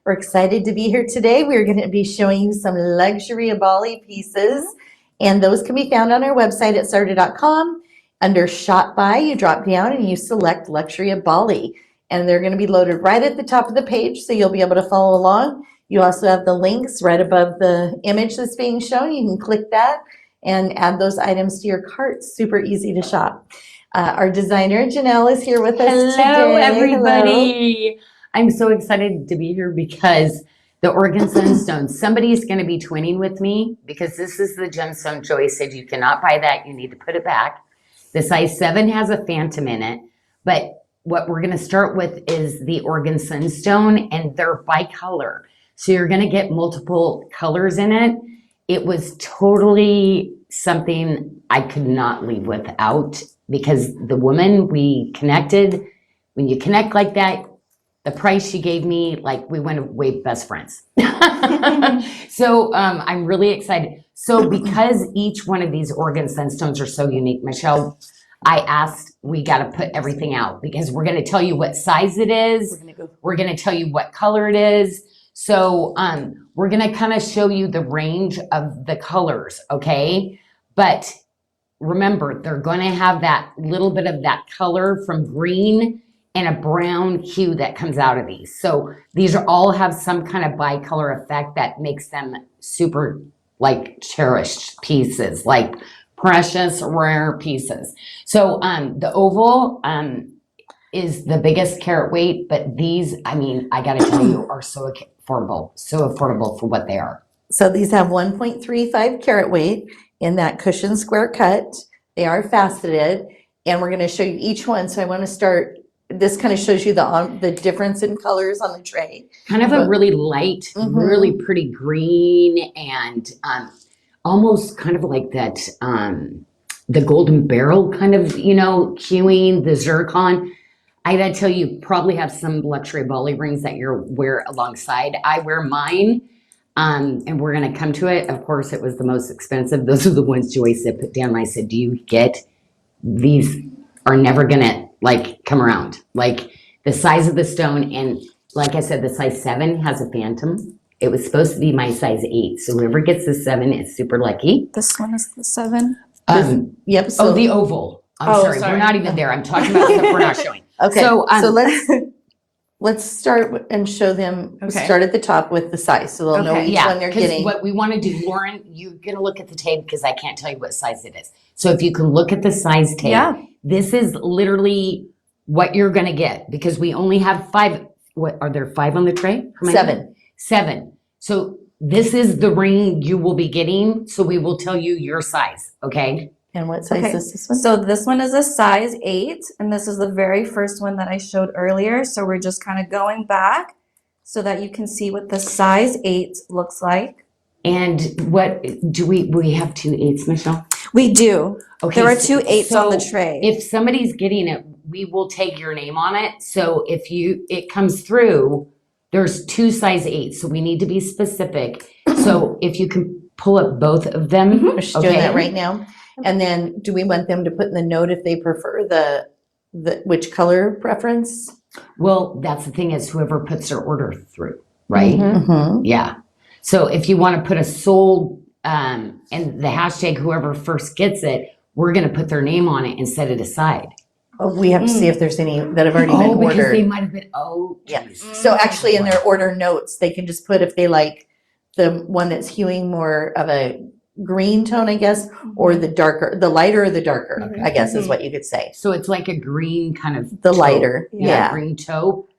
We're excited to be here today. We're going to be showing you some luxury Abali pieces, and those can be found on our website at sarda.com. Under Shop By, you drop down and you select Luxury Abali, and they're going to be loaded right at the top of the page, so you'll be able to follow along. You also have the links right above the image that's being shown. You can click that and add those items to your cart. Super easy to shop. Our designer, Janyl, is here with us today. Hello, everybody. Hello. I'm so excited to be here because the Oregon Sunstone, somebody's going to be twinning with me because this is the gemstone. Joey said you cannot buy that. You need to put it back. The size 7 has a phantom in it, but what we're going to start with is the Oregon Sunstone, and they're bicolor. So you're going to get multiple colors in it. It was totally something I could not leave without. Because the woman we connected, when you connect like that, the price she gave me, like we went away best friends. So I'm really excited. So because each one of these Oregon Sunstones are so unique, Michelle, I asked, we got to put everything out because we're going to tell you what size it is. We're going to tell you what color it is. So we're going to kind of show you the range of the colors, okay? But remember, they're going to have that little bit of that color from green and a brown hue that comes out of these. So these are all have some kind of bicolor effect that makes them super like cherished pieces, like precious, rare pieces. So the oval is the biggest carat weight, but these, I mean, I got to tell you, are so affordable for what they are. So these have 1.35 carat weight in that cushion square cut. They are faceted, and we're going to show you each one. So I want to start, this kind of shows you the difference in colors on the tray. Kind of a really light, really pretty green, and almost kind of like that, the golden beryl kind of, you know, hueing, the zircon. I gotta tell you, probably have some luxury Bali rings that you wear alongside. I wear mine. And we're going to come to it. Of course, it was the most expensive. Those are the ones Joy said, put down. I said, do you get, these are never going to like come around. Like the size of the stone. And like I said, the size 7 has a phantom. It was supposed to be my size 8. So whoever gets the 7 is super lucky. This one is the 7. Yep. So, oh, the oval. I'm sorry. We're not even there. I'm talking about stuff we're not showing. Okay. So let's start and show them, start at the top with the size so they'll know each one they're getting. What we want to do, Lauren, you're going to look at the tape because I can't tell you what size it is. So if you can look at the size tape, this is literally what you're going to get because we only have 5. What are there 5 on the tray? 7. So this is the ring you will be getting. So we will tell you your size. Okay. And what size is this one? So this one is a size 8, and this is the very first one that I showed earlier. So we're just kind of going back so that you can see what the size 8 looks like. And what do we have 2 8s, Michelle? We do. Okay. There are 2 8s on the tray. If somebody's getting it, we will take your name on it. So if it comes through, there's 2 size 8s. So we need to be specific. So if you can pull up both of them. We're just doing that right now. And then do we want them to put in the note if they prefer the which color preference? Well, that's the thing is whoever puts their order through, right? Yeah. So if you want to put a sold and the hashtag whoever first gets it, we're going to put their name on it and set it aside. Oh, we have to see if there's any that have already been ordered. Because they might have been, yes. So actually in their order notes, they can just put if they like the one that's hewing more of a green tone, I guess, or the darker, the lighter or the darker, I guess is what you could say. So it's like a green kind of the taupe. Lighter. Yeah. Green taupe.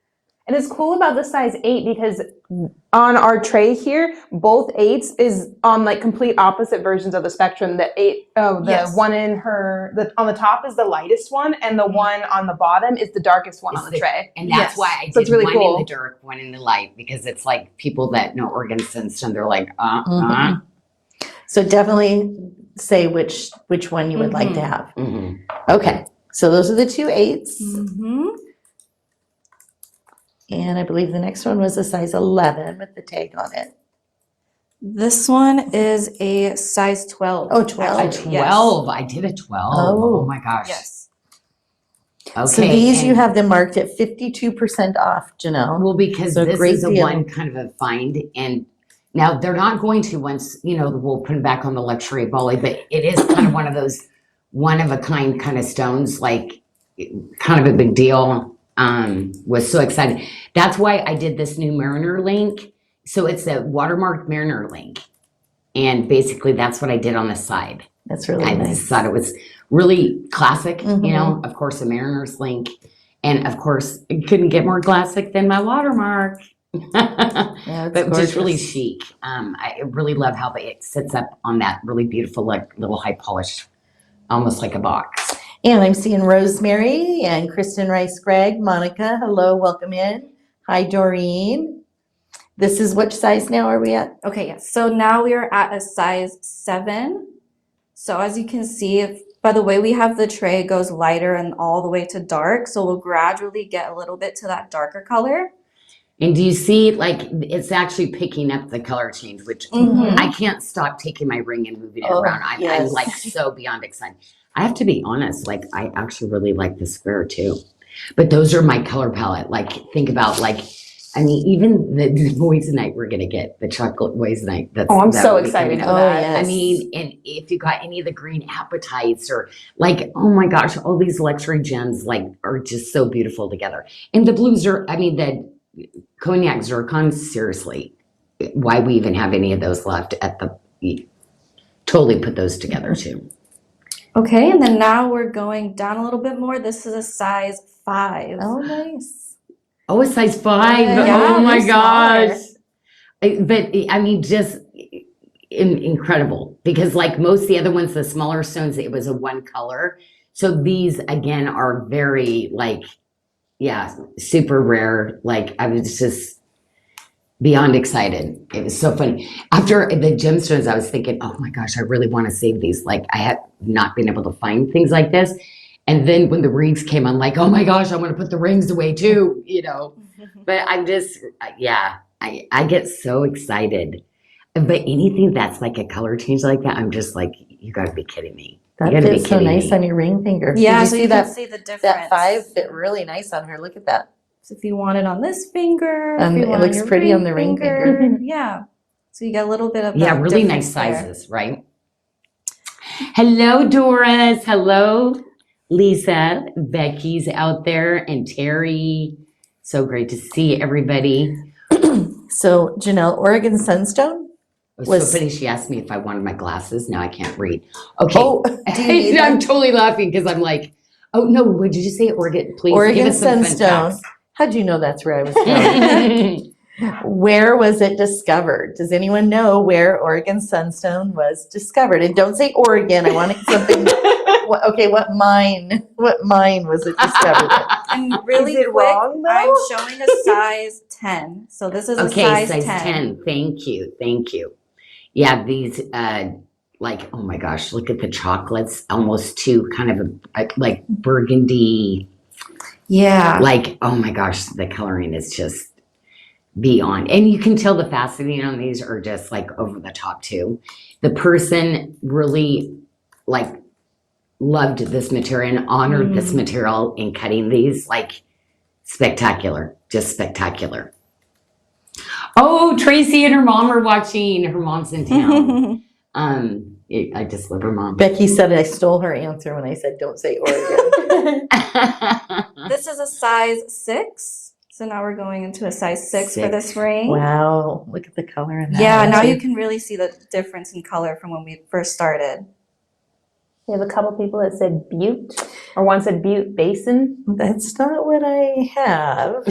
And it's cool about the size 8 because on our tray here, both 8s is on like complete opposite versions of the spectrum. The 8, the one in on the top is the lightest one, and the one on the bottom is the darkest one on the tray. And that's why I did really one in the dark, one in the light, because it's like people that know Oregon Sunstone, they're like, So definitely say which one you would like to have. Okay, so those are the 2 8s. And I believe the next one was a size 11 with the tag on it. This one is a size 12. Oh, 12. A 12. Yes. I did a 12. Oh my gosh. Yes. Okay. So these you and- have them marked at 52% off, Janyl. Well, because So this great is a deal. one kind of a find, and now they're not going to once, we'll put them back on the luxury Bali, but it is kind of one of those one of a kind kind of stones, like kind of a big deal. Was so excited. That's why I did this new Mariner link. So it's a watermarked Mariner link. And basically that's what I did on the side. That's really I nice. just thought it was really classic, Mhm. of course, a Mariner's link. And of course, it couldn't get more classic than my watermark. Yeah, it's But just really gorgeous. chic. I really love how it sits up on that really beautiful, like little high polished, almost like a box. And I'm seeing Rosemary and Kristen Rice Gregg, Monica. Hello, welcome in. Hi, Doreen. This is which size now are we at? Okay, yes. So now we are at a size 7. So as you can see, by the way we have the tray, it goes lighter and all the way to dark. So we'll gradually get a little bit to that darker color. And do you see, like, it's actually picking up the color change, which Mhm. I can't stop taking my ring and moving it Oh, around. I'm yes. like so beyond excited. I have to be honest, like, I actually really like the square too. But those are my color palette. Like, think about, like, I mean, even the Moissanite we're going to get, the chocolate Moissanite. Oh, I'm so that we excited can- for Oh, that. yes. I mean, and if you got any of the green apatites or like, oh my gosh, all these luxury gems like are just so beautiful together. And the blues are, I mean, the cognac zircon, seriously, why we even have any of those left at the, totally put those together too. Okay, and then now we're going down a little bit more. This is a size 5. Oh, nice. Oh, a size 5. Yeah, Oh my they're gosh. smaller. But I mean, just incredible because like most of the other ones, the smaller stones, it was a one color. So these again are very like, yeah, super rare. Like I was just beyond excited. It was so funny. After the gemstones, I was thinking, oh my gosh, I really want to save these. Like I have not been able to find things like this. And then when the rings came, I'm like, oh my gosh, I want to put the rings away too, But I'm just, yeah, I get so excited. But anything that's like a color change like that, I'm just like, you got to be kidding me. That you got to be fits so kidding nice me. on your ring finger. Yeah, Did you so see you that? can see the difference. That 5 fit really nice on her. Look at that. So if you want it on this finger, if And you it want looks your pretty on the ring finger. Yeah. So you get a little bit of Yeah, that really nice difference there. sizes, right? Hello, Doris. Hello, Lisa. Becky's out there and Terry. So great to see everybody. So Janyl, Oregon Sunstone. It was Was- so funny. She asked me if I wanted my glasses. Now I can't read. Okay. Oh, do you need I'm them? totally laughing because I'm like, oh no, what did you say? Oregon, please Oregon give us some fun Sunstone. How'd you know that's where I was going? facts. Where was it discovered? Does anyone know where Oregon Sunstone was discovered? And don't say Oregon. I want it something. Okay, what mine? What mine was it discovered in? And really Is it quick, wrong, though? I'm showing a size 10. So this is a Okay, size 10. 10. Thank you. Yeah, these like, oh my gosh, look at the chocolates, almost too kind of like burgundy. Yeah. Like, oh my gosh, the coloring is just beyond. And you can tell the faceting on these are just like over the top too. The person really like loved this material and honored this material in cutting these, like spectacular, just spectacular. Oh, Tracy and her mom are watching. Her mom's in town. I just love her mom. Becky said I stole her answer when I said don't say Oregon. This is a size 6. So now we're going into a size 6 for 6. this ring. Wow, look at the color in that. Yeah, one, now too. you can really see the difference in color from when we first started. We have a couple people that said Butte, or one said Butte Basin. That's not what I have.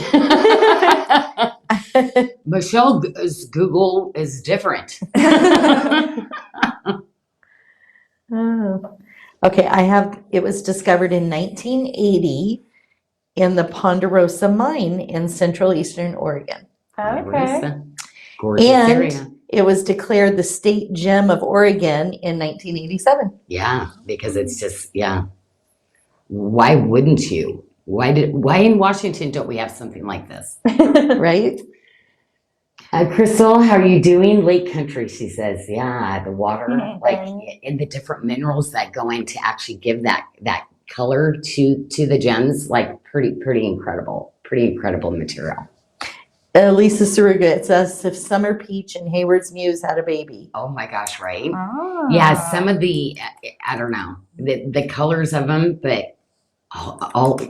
Michelle's Google is different. Oh. Okay, I have, it was discovered in 1980 in the Ponderosa mine in central eastern Oregon. Okay. Gorgeous And area. it was declared the state gem of Oregon in 1987. Yeah, because it's just, yeah. Why wouldn't you? Why in Washington don't we have something like this? Right? Crystal, how are you doing? Lake Country, she says. Yeah, the water, Mhm. like, and the different minerals that go in to actually give that color to the gems, like pretty incredible material. Lisa Saruga, it says if Summer Peach and Hayward's Muse had a baby. Oh my gosh, right? Ah. Yeah, some of the, I don't know, the colors of them, but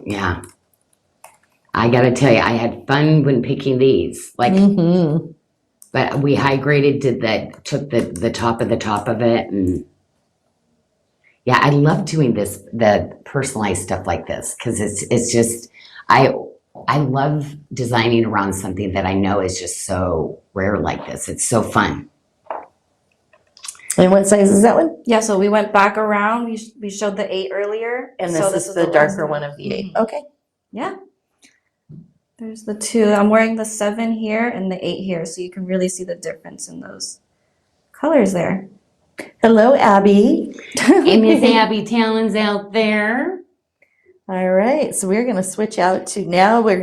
yeah. I gotta tell you, I had fun when picking these. Like, but we high graded, took the top of it, and yeah, I love doing the personalized stuff like this because it's just I love designing around something that I know is just so rare like this. It's so fun. And what size is that one? Yeah, so we went back around. We showed the 8 earlier. And so this is the darker one of the 8. Okay. Yeah. There's the 2. I'm wearing the 7 here and the 8 here, so you can really see the difference in those colors there. Hello, Abby. Hey, Miss Abby Talon's out there. All right, so we're going to switch out to now. We're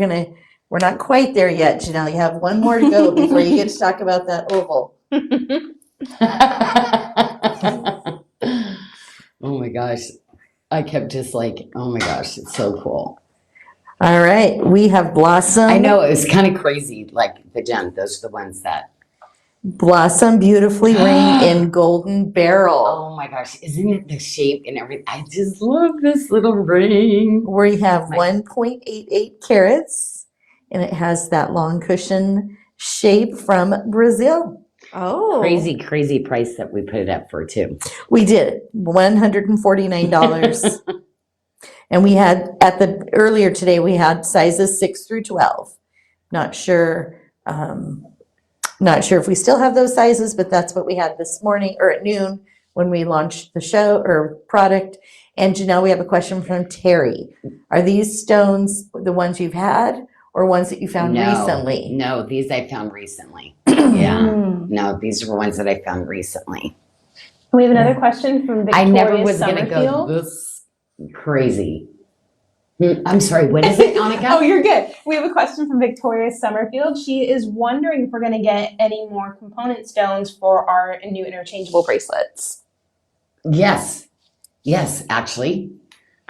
not quite there yet, Janyl. You have one more to go before you get to talk about that oval. Oh my gosh. I kept just like, oh my gosh, it's so cool. All right, we have Blossom. I know, it was kind of crazy, like the gem. Those are the ones that. Blossom Beautifully Ring in Golden Beryl. Oh my gosh, isn't it the shape and everything? I just love this little ring. We have 1.88 carats, and it has that long cushion shape from Brazil. Oh. Crazy price that we put it up for too. We did $149. And we had earlier today, we had sizes 6 through 12. Not sure if we still have those sizes, but that's what we had this morning or at noon when we launched the show or product. And Janyl, we have a question from Terry. Are these stones the ones you've had or ones that you found recently? No, these I found recently. Yeah. No, these are ones that I found recently. We have another question from Victoria I never was going to Summerfield. go this crazy. I'm sorry, what is it, Annika? Oh, you're good. We have a question from Victoria Summerfield. She is wondering if we're going to get any more component stones for our new interchangeable bracelets. Yes, actually.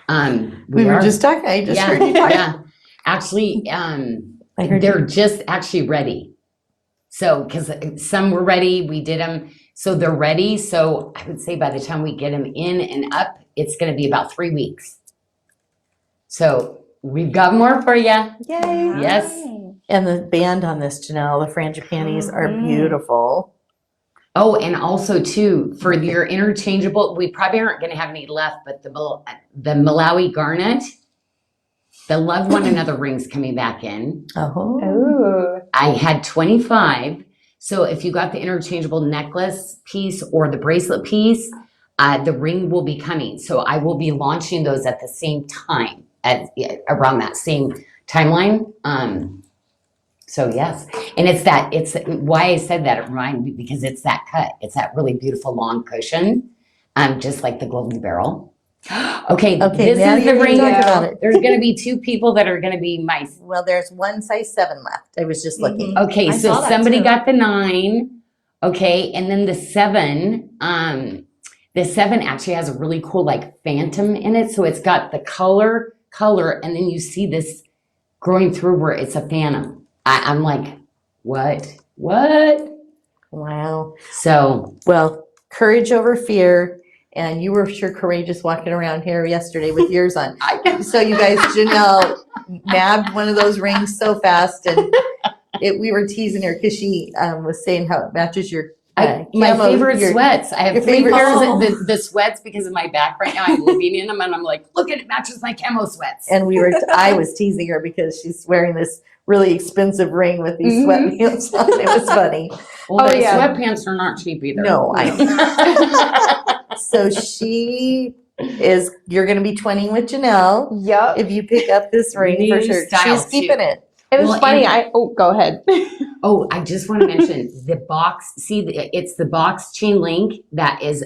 We were just talking. I just heard you talking. Yeah. Actually, they're just actually ready. So, because some were ready, we did them. So they're ready. So I would say by the time we get them in and up, it's going to be about 3 weeks. So we've got more for you. Yay. Yes. And the band on this, Janyl, the frangipanis are beautiful. Oh, and also too, for your interchangeable, we probably aren't going to have any left, but the Malawi garnet, the Love One Another rings coming back in. Oh. I had 25. So if you got the interchangeable necklace piece or the bracelet piece, the ring will be coming. So I will be launching those at the same time, around that same timeline. So yes, and it's why I said that, it reminded me because it's that cut. It's that really beautiful long cushion, just like the Golden Beryl. Okay, this is the ring. There's going to be 2 people that are going to be my. Well, there's one size 7 left. I was just looking. Okay, so somebody got the 9. Okay, and then the 7. The 7 actually has a really cool like phantom in it. So it's got the color, and then you see this growing through where it's a phantom. I'm like, what? Wow. So, well, courage over fear. And you were sure courageous walking around here yesterday with yours on. So you guys, Janyl nabbed one of those rings so fast, and we were teasing her because she was saying how it matches your my favorite sweats. I have 3 pairs of the sweats because of my back right now. I'm living in them, and I'm like, look, it matches my camo sweats. And I was teasing her because she's wearing this really expensive ring with these sweatpants on. It was funny. Well, sweatpants are not cheap either. No, So you're going to be twinning with Janyl. Yep. If you pick up this ring for sure. She's keeping it. It was funny. Go ahead. I just want to mention the box. See, it's the box chain link that is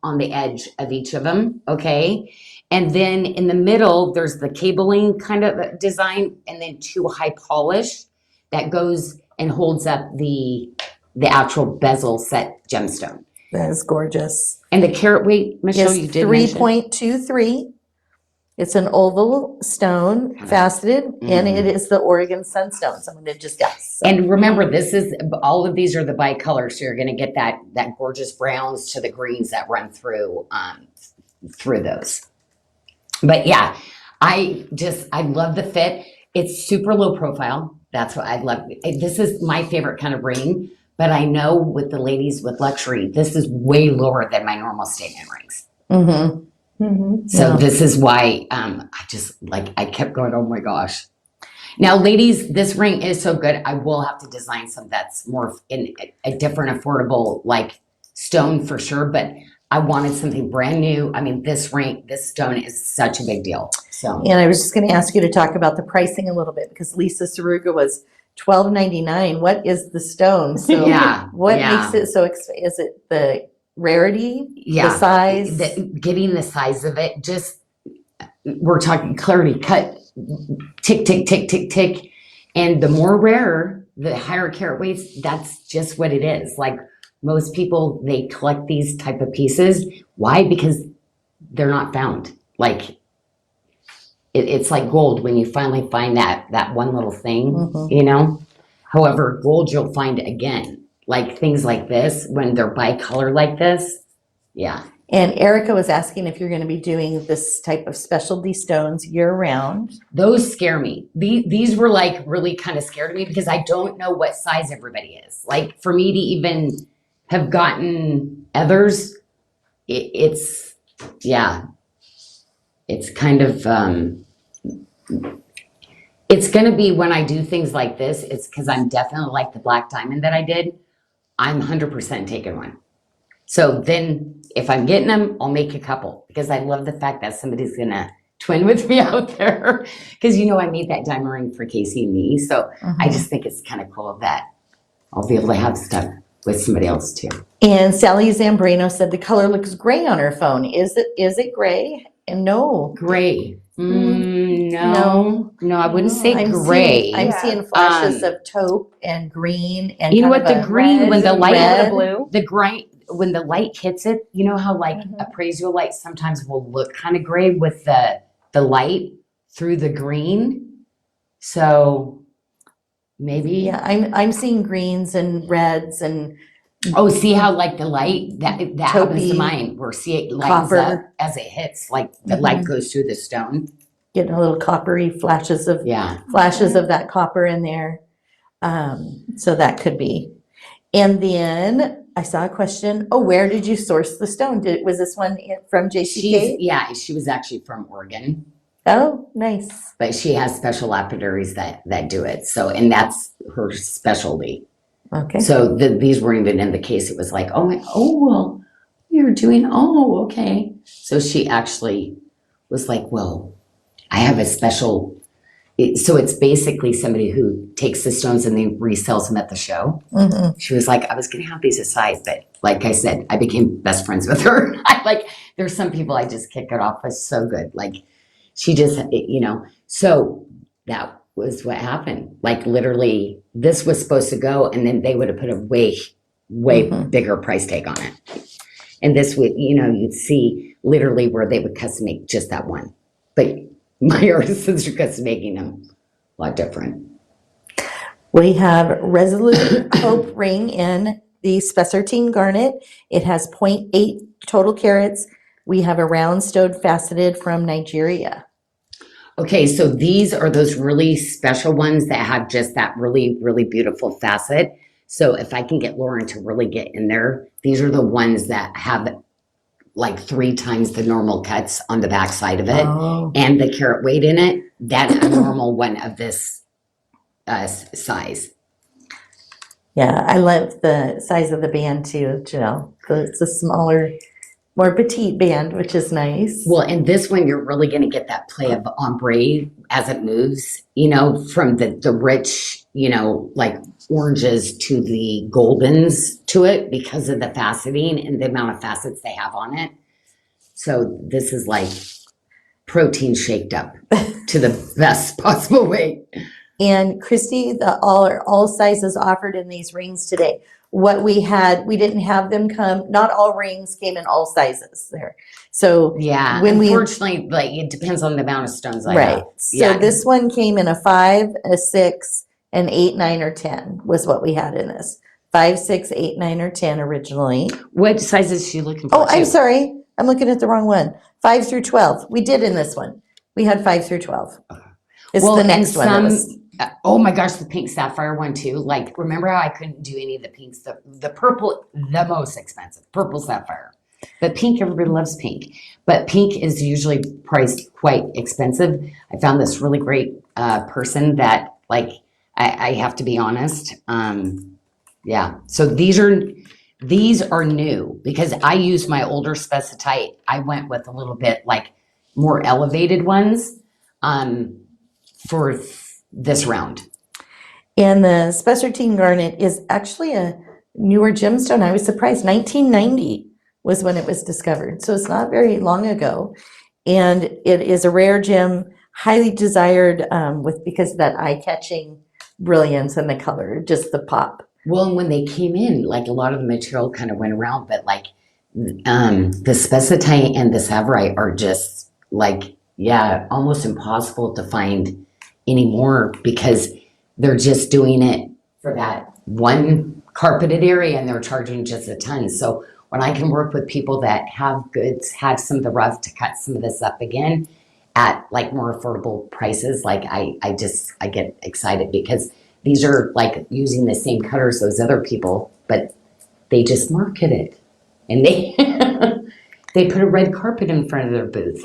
on the edge of each of them. Okay. And then in the middle, there's the cabling kind of design, and then 2 high polish that goes and holds up the actual bezel set gemstone. That is gorgeous. And the carat weight, Michelle, you did mention. 3.23. It's an oval stone, faceted, and it is the Oregon Sunstone. So I'm going to just guess. So. And remember, all of these are the bicolor, so you're going to get that gorgeous browns to the greens that run through those. But yeah, I love the fit. It's super low profile. That's what I love. This is my favorite kind of ring, but I know with the ladies with luxury, this is way lower than my normal statement rings. Mm-hmm. So this is why I kept going, oh my gosh. Now, ladies, this ring is so good. I will have to design some that's more in a different affordable like stone for sure, but I wanted something brand new. I mean, this stone is such a big deal. So, and I was just going to ask you to talk about the pricing a little bit because Lisa Saruga was $12.99. What is the stone? So what makes it so expensive? Is it the rarity? Yeah. The size? Getting the size of it, just, we're talking clarity, cut, tick, tick, tick, tick, tick. And the more rare, the higher carat weights, that's just what it is. Like most people, they collect these type of pieces. Why? Because they're not found. Like it's like gold when you finally find that one little thing, you know? However, gold you'll find again. Like things like this, when they're bicolor like this, yeah. And Erica was asking if you're going to be doing this type of specialty stones year round. Those scare me. These were like really kind of scared me because I don't know what size everybody is. Like for me to even have gotten others, it's kind of, it's going to be when I do things like this, it's because I'm definitely like the black diamond that I did. I'm 100% taking one. So then if I'm getting them, I'll make a couple because I love the fact that somebody's going to twin with me out there. Because, I made that diamond ring for Casey and me. So I just think it's kind of cool that I'll be able to have stuff with somebody else too. And Sally Zambrano said the color looks gray on her phone. Is it gray? And no. Gray. No, I wouldn't say gray. I'm seeing flashes of taupe and green and you know what, the green when the light red. Blue. when the light hits it, you know how like appraisal light sometimes will look kind of gray with the light through the green. So maybe I'm seeing greens and reds and see how like the light that happens to mine where it lights up as it hits, like the light goes through the stone. Getting a little coppery flashes of that copper in there. So that could be. And then I saw a question. Oh, where did you source the stone? Was this one from JCK? She was actually from Oregon. Oh, nice. But she has special lapidaries that do it. So, and that's her specialty. Okay. So these weren't even in the case. It was like, well, you're doing, okay. So she actually was like, well, I have a special, so it's basically somebody who takes the stones and then resells them at the show. She was like, I was going to have these aside, but like I said, I became best friends with her. There's some people I just kick it off with so good. Like she just, so that was what happened. Like literally this was supposed to go and then they would have put a way bigger price tag on it. And this would, you'd see literally where they would custom make just that one. But my artisans are custom making them a lot different. We have Resolute Hope ring in the Spessartine garnet. It has 0.8 total carats. We have a round stone faceted from Nigeria. Okay, so these are those really special ones that have just that really, really beautiful facet. So if I can get Lauren to really get in there, these are the ones that have like 3 times the normal cuts on the back side of it and the carat weight in it. That's a normal one of this size. Yeah, I love the size of the band too, Janyl. It's a smaller, more petite band, which is nice. Well, and this one, you're really going to get that play of ombre as it moves, from the rich, like oranges to the goldens to it because of the faceting and the amount of facets they have on it. So this is like protein shaked up to the best possible way. And Christy, all sizes offered in these rings today. What we had, we didn't have them come, not all rings came in all sizes there. So Yeah, when unfortunately, like it depends on the amount of stones I right. have. So Yeah. this one came in a 5, a 6, an 8, 9, or 10 was what we had in this. 5, 6, 8, 9, or 10 originally. What size is she looking for? Oh, I'm too? sorry. I'm looking at the wrong one. 5 through 12. We did in this one. We had 5 through 12. It's Well, the and next one. That was, oh my gosh, the pink sapphire one too. Like, remember how I couldn't do any of the pinks? The purple, the most expensive, purple sapphire. But pink, everybody loves pink. But pink is usually priced quite expensive. I found this really great person that, like, I have to be honest. Yeah. So these are new because I used my older Specitite. I went with a little bit like more elevated ones for this round. and the Spessartine Garnet is actually a newer gemstone. I was surprised. 1990 was when it was discovered. So it's not very long ago. And it is a rare gem, highly desired because of that eye-catching brilliance and the color, just the pop. Well, and when they came in, like a lot of the material kind of went around, but like the Specitite and the Savorite are just like, yeah, almost impossible to find anymore because they're just doing it for that one carpeted area and they're charging just a ton. So when I can work with people that have goods, have some of the rough to cut some of this up again at like more affordable prices, like I get excited because these are like using the same cutters those other people, but they just market it and they they put a red carpet in front of their booth.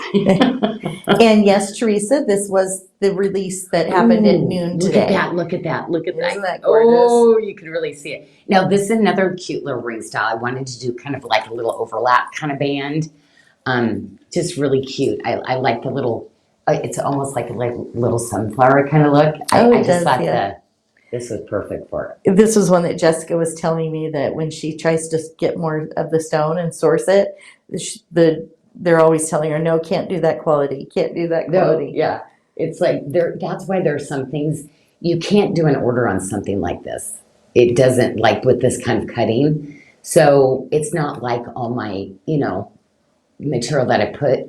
And yes, Teresa, this was the release that happened at noon today. Look at that. Isn't that gorgeous? Oh, you can really see it. Now, this is another cute little ring style. I wanted to do kind of like a little overlap kind of band. Just really cute. I like the little, it's almost like a little sunflower kind of look. I just thought this was perfect for it. This was one that Jessica was telling me that when she tries to get more of the stone and source it, they're always telling her, no, can't do that quality, can't do that quality. No, yeah. It's like that's why there's some things you can't do an order on something like this. It doesn't, like with this kind of cutting. So it's not like all my, material that I put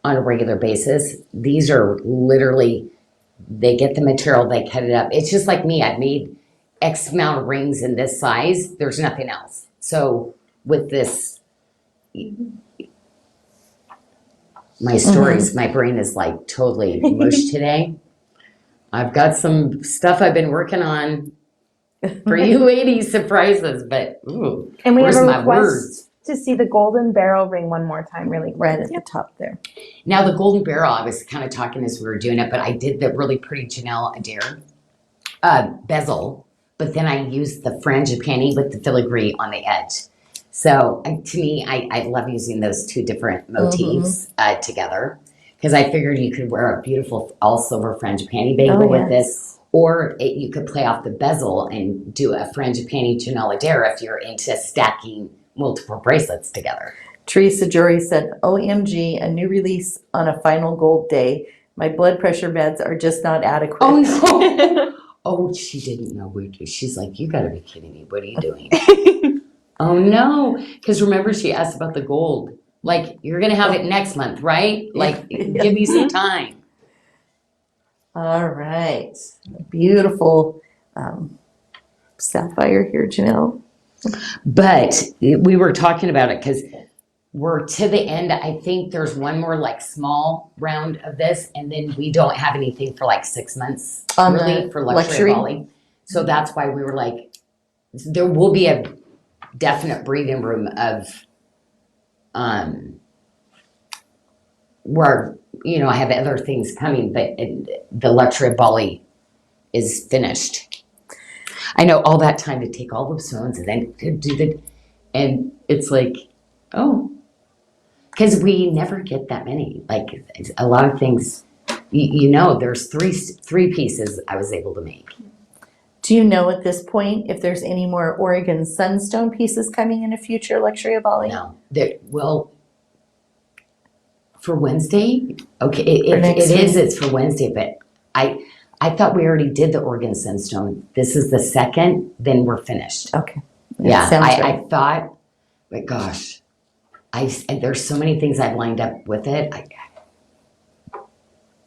on a regular basis. These are literally, they get the material, they cut it up. It's just like me. I've made X amount of rings in this size. There's nothing else. So with this, my stories, my brain is like totally mush today. I've got some stuff I've been working on for you ladies surprises, but ooh, And we have where's a my request words? to see the golden barrel ring one more time, really quick. Right at the top there. Now the golden barrel, I was kind of talking as we were doing it, but I did the really pretty Janyl Adair bezel, but then I used the frangipani with the filigree on the edge. So to me, I love using those two different motifs together because I figured you could wear a beautiful all silver frangipani bagel with this, or you could play off the bezel and do a frangipani Janyl Adair if you're into stacking multiple bracelets together. Teresa Jory said, OMG, a new release on a final gold day. My blood pressure meds are just not adequate. Oh no. Oh, she didn't know. She's like, you gotta be kidding me. What are you doing? Oh no. Because remember, she asked about the gold. Like, you're gonna have it next month, right? Like, give me some time. All right. Beautiful sapphire here, Janyl. But we were talking about it because we're to the end. I think there's one more like small round of this, and then we don't have anything for like 6 months really for luxury Bali. So that's why we were like, there will be a definite breathing room of where I have other things coming, but the luxury of Bali is finished. I know all that time to take all those stones and then do and it's like, oh, because we never get that many. Like a lot of things, there's three pieces I was able to make. Do you know at this point if there's any more Oregon Sunstone pieces coming in a future luxury of Bali? No, well, for Wednesday, okay, it's for Wednesday, but I I thought we already did the Oregon Sunstone. This is the second, then we're finished. Okay. Yeah, Sounds I right. thought, but gosh, there's so many things I've lined up with it.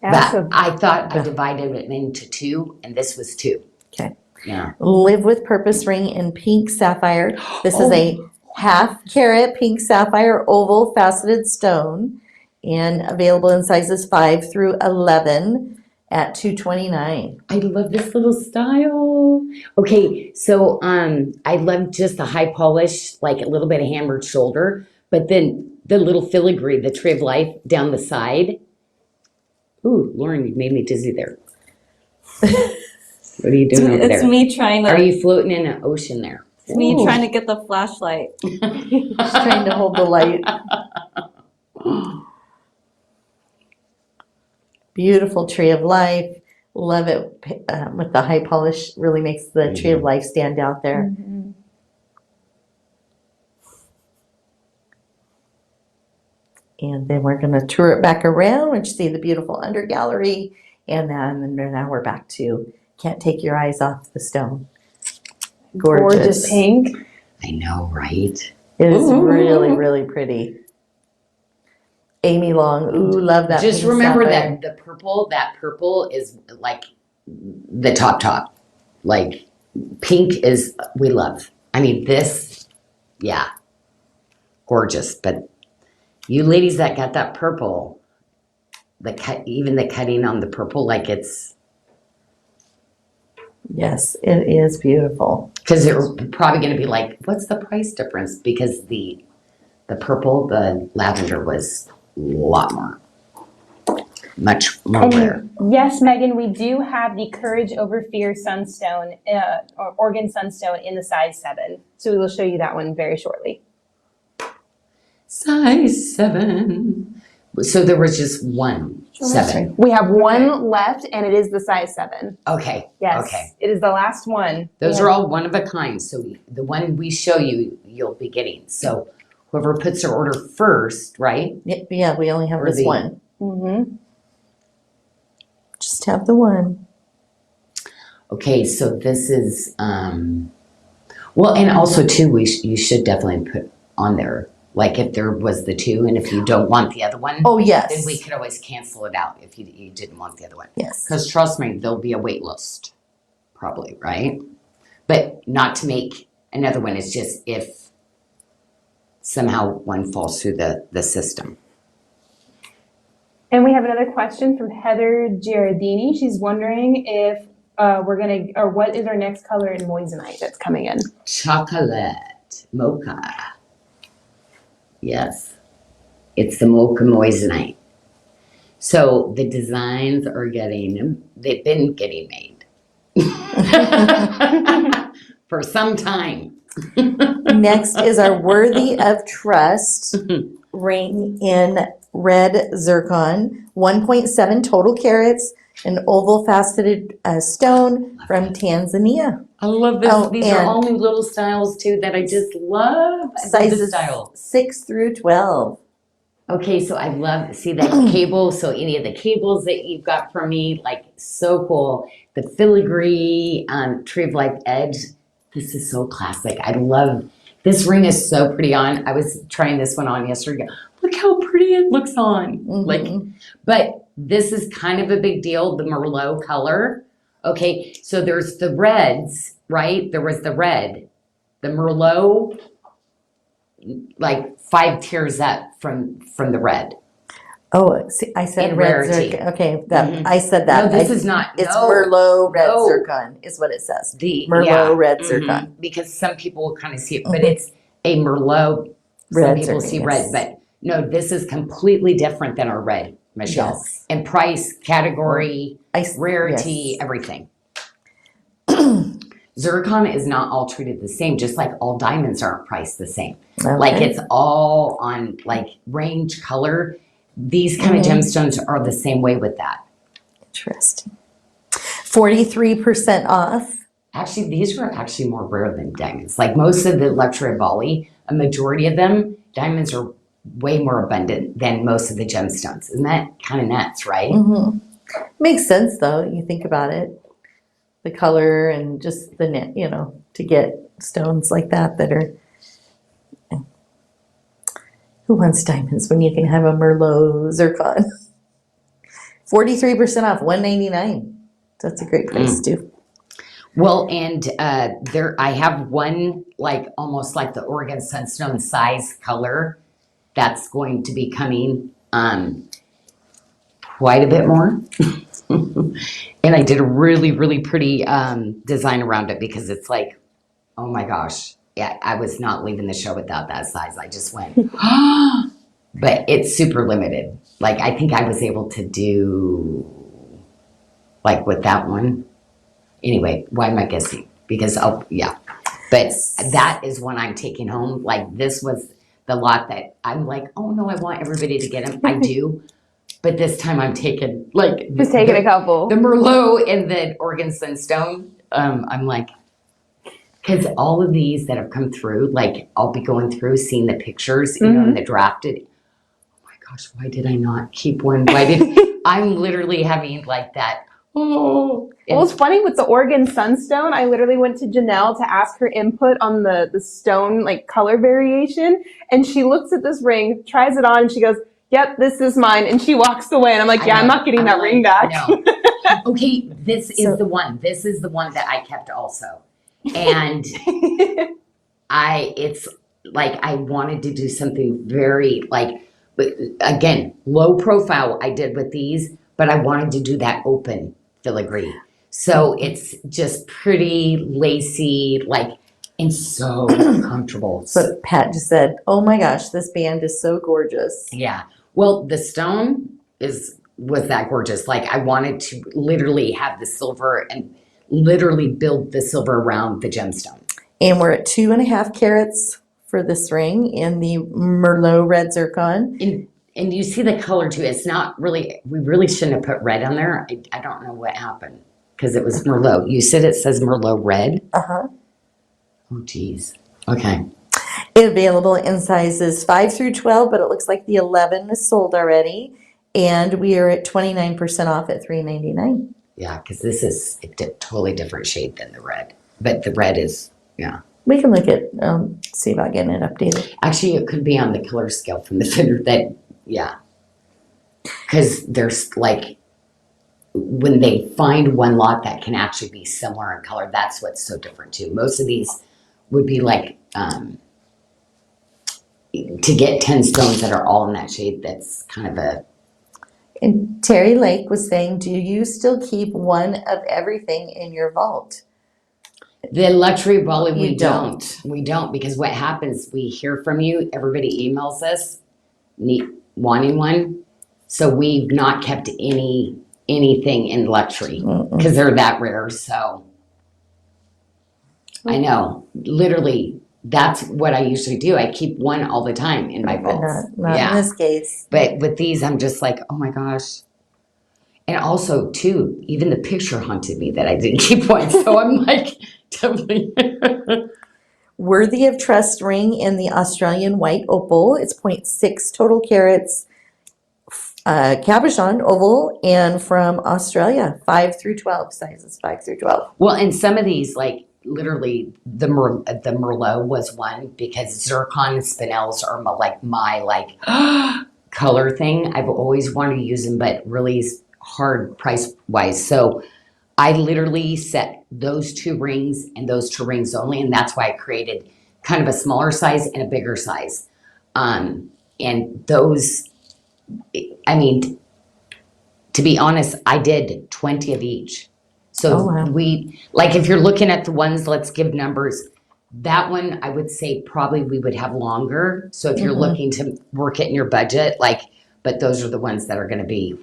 Yeah, so I thought I divided it into two, and this was two. Okay. Yeah. Live with Purpose ring in pink sapphire. This is Oh. a half carat pink sapphire oval faceted stone and available in sizes 5 through 11 at $229. I love this little style. Okay, so I love just the high polish, like a little bit of hammered shoulder, but then the little filigree, the Tree of Life down the side. Ooh, Lauren, you made me dizzy there. What are you doing over It's there? me trying to. Are you floating in an ocean there? It's me trying to get the flashlight. Just trying to hold the light. Beautiful Tree of Life. Love it with the high polish. Really makes the Tree of Life stand out there. Mhm. And then we're going to tour it back around, which see the beautiful under gallery. And then now we're back to can't take your eyes off the stone. Gorgeous. pink. I know, right? It is really, really pretty. Amy Long, ooh, love that. Just pink remember sapphire. that that purple is like the top. Like pink is, we love. I mean, this, yeah, gorgeous. But you ladies that got that purple, even the cutting on the purple, like it's, Yes, it is beautiful. because they're probably going to be like, what's the price difference? Because the purple, the lavender was a lot more, much more rare. And yes, Megan, we do have the Courage Over Fear Sunstone, or Oregon Sunstone in the size 7. So we will show you that one very shortly. Size 7. So there was just one 7. We have one left, and it is the size 7. Okay. Yes, Okay. it is the last one. Those are all one of a kind. So the one we show you, you'll be getting. So whoever puts their order first, right? Yeah, we only have Or this the- one. Mm-hmm. Just have the one. Okay, so this is, well, and also too, you should definitely put on there, like if there was the 2 and if you don't want the other one, Oh, yes. then we could always cancel it out if you didn't want the other one. Yes. Because trust me, there'll be a wait list, probably, right? But not to make another one, it's just if somehow one falls through the system. And we have another question from Heather Giardini. She's wondering if what is our next color in moissanite that's coming in? Chocolate mocha. Yes, it's the mocha moissanite. So the designs they've been getting made for some time. Next is our Worthy of Trust ring in red zircon, 1.7 total carats, an oval faceted stone from Tanzania. I love this. Oh, These are and all new little styles too that I just love. I love this Sizes style. 6 through 12. Okay, so I love, see that cable, so any of the cables that you've got from me, like so cool. The filigree Tree of Life edge, this is so classic. I love, this ring is so pretty on. I was trying this one on yesterday. Look how pretty it looks on. Like, but this is kind of a big deal, the Merlot color. Okay, so there's the reds, right? There was the red, the Merlot, like 5 tiers up from the red. Oh, see, I said In red rarity. zircon. Okay, that Mhm. I said that. No, this is not. It's no, Merlot red no. zircon is what it says. The Merlot yeah, red mhm, zircon. because some people will kind of see it, but it's a Merlot. Some Red people zircon, see yes. red, but no, this is completely different than our red, Michelle. Yes. And price, category, Yes. rarity, everything. Zircon is not all treated the same, just like all diamonds aren't priced the same. Like Okay. it's all on like range, color. These kind of gemstones are the same way with that. Interesting. 43% off. Actually, these are actually more rare than diamonds. Like most of the luxury of Bali, a majority of them, diamonds are way more abundant than most of the gemstones. Isn't that kind of nuts, right? Mhm. Makes sense though, you think about it. The color and just the net, to get stones like that are. Who wants diamonds when you can have a Merlot zircon? 43% off, $199. That's a great price too. Well, and there I have one like almost like the Oregon Sunstone size color that's going to be coming quite a bit more. And I did a really, really pretty design around it because it's like, oh my gosh. Yeah, I was not leaving the show without that size. I just went, but it's super limited. Like I think I was able to do like with that one. Anyway, why am I guessing? Because but that is one I'm taking home. Like this was the lot that I'm like, oh no, I want everybody to get them. I do. But this time I'm taking like Just taking a couple. The Merlot and the Oregon Sunstone. I'm like, because all of these that have come through, like I'll be going through, seeing the pictures, and the drafted. Oh my gosh, why did I not keep one? I'm literally having like that? Oh. Well, it's funny with the Oregon Sunstone. I literally went to Janyl to ask her input on the stone like color variation, and she looks at this ring, tries it on, and she goes, "Yep, this is mine," and she walks away. And I'm like, "Yeah, I'm not getting that ring back." No. Okay, this is the one. This is the one that I kept also, and it's like I wanted to do something very like, but again, low profile. I did with these, but I wanted to do that open filigree. So it's just pretty lacy, like, and so comfortable. But Pat just said, oh my gosh, this band is so gorgeous. Yeah. Well, the stone was that gorgeous. Like I wanted to literally have the silver and literally build the silver around the gemstone. And we're at 2.5 carats for this ring in the Merlot red zircon. And you see the color too. It's not really, we really shouldn't have put red on there. I don't know what happened because it was Merlot. You said it says Merlot red? Uh-huh. Oh, geez. Okay. Available in sizes 5 through 12, but it looks like the 11 is sold already. And we are at 29% off at $399. Yeah, because this is a totally different shade than the red. But the red is, yeah. We can look at, see about getting it updated. Actually, it could be on the color scale from the fender that, yeah. Because there's like, when they find one lot that can actually be similar in color, that's what's so different too. Most of these would be like, to get 10 stones that are all in that shade, that's kind of a... And Terry Lake was saying, do you still keep one of everything in your vault? The luxury Bali, we don't. We don't, because what happens, we hear from you, everybody emails us wanting one. So we've not kept anything in luxury because they're that rare. So I know, literally, that's what I usually do. I keep one all the time in my vaults. Not in this case. But with these, I'm just like, oh my gosh. And also, too, even the picture haunted me that I didn't keep one. So I'm like, definitely. Worthy of Trust ring in the Australian white opal. It's 0.6 total carats. Cabochon oval, and from Australia, 5 through 12 sizes, 5 through 12. Well, and some of these, like literally, the Merlot was one because zircon and spinels are my color thing. I've always wanted to use them, but really hard price wise. So I literally set those 2 rings and those 2 rings only, and that's why I created kind of a smaller size and a bigger size. And those, I mean, to be honest, I did 20 of each. So we, like if you're looking at the ones, let's give numbers. That one, I would say probably we would have longer. So if you're looking to work it in your budget, but those are the ones that are going to be,